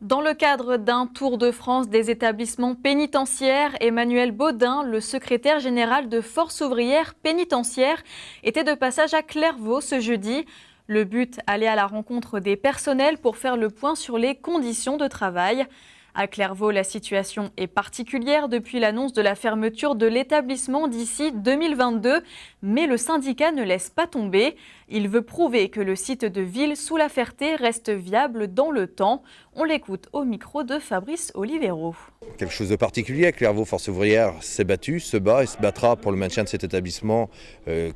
Dans le cadre d'un tour de France des établissements pénitentiaires, Emmanuel Baudin, le secrétaire général de Force ouvrière pénitentiaire, était de passage à Clairvaux ce jeudi. Le but, aller à la rencontre des personnels pour faire le point sur les conditions de travail. À Clairvaux, la situation est particulière depuis l'annonce de la fermeture de l'établissement d'ici 2022, mais le syndicat ne laisse pas tomber. Il veut prouver que le site de Ville-sous-la-Ferté reste viable dans le temps. On l'écoute au micro de Fabrice Olivero. Quelque chose de particulier à Clairvaux, Force ouvrière s'est battue, se bat et se battra pour le maintien de cet établissement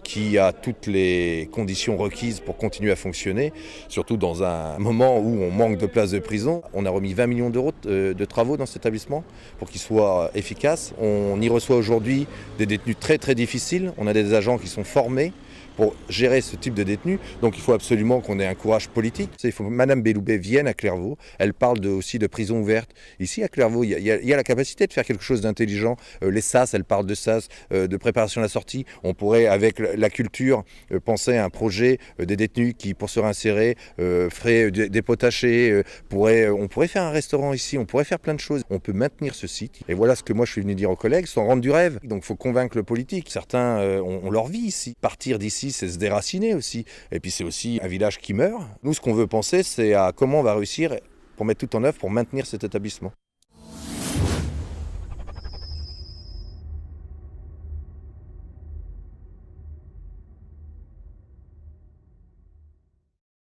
qui a toutes les conditions requises pour continuer à fonctionner, surtout dans un moment où on manque de places de prison. On a remis 20 millions d'euros de travaux dans cet établissement pour qu'il soit efficace. On y reçoit aujourd'hui des détenus très très difficiles. On a des agents qui sont formés pour gérer ce type de détenus. Donc il faut absolument qu'on ait un courage politique. Il faut que Mme Belloubet vienne à Clairvaux. Elle parle aussi de prison ouverte. Ici à Clairvaux, il y a la capacité de faire quelque chose d'intelligent. Les SAS, elle parle de SAS, de préparation à la sortie. On pourrait, avec la culture, penser à un projet des détenus qui, pour se réinsérer, feraient des potachés. On pourrait faire un restaurant ici, on pourrait faire plein de choses. On peut maintenir ce site. Et voilà ce que moi je suis venu dire aux collègues, sans rendre du rêve. Donc il faut convaincre le politique. Certains ont leur vie ici. Partir d'ici, c'est se déraciner aussi. Et puis c'est aussi un village qui meurt. Nous, ce qu'on veut penser, c'est à comment on va réussir pour mettre tout en œuvre pour maintenir cet établissement.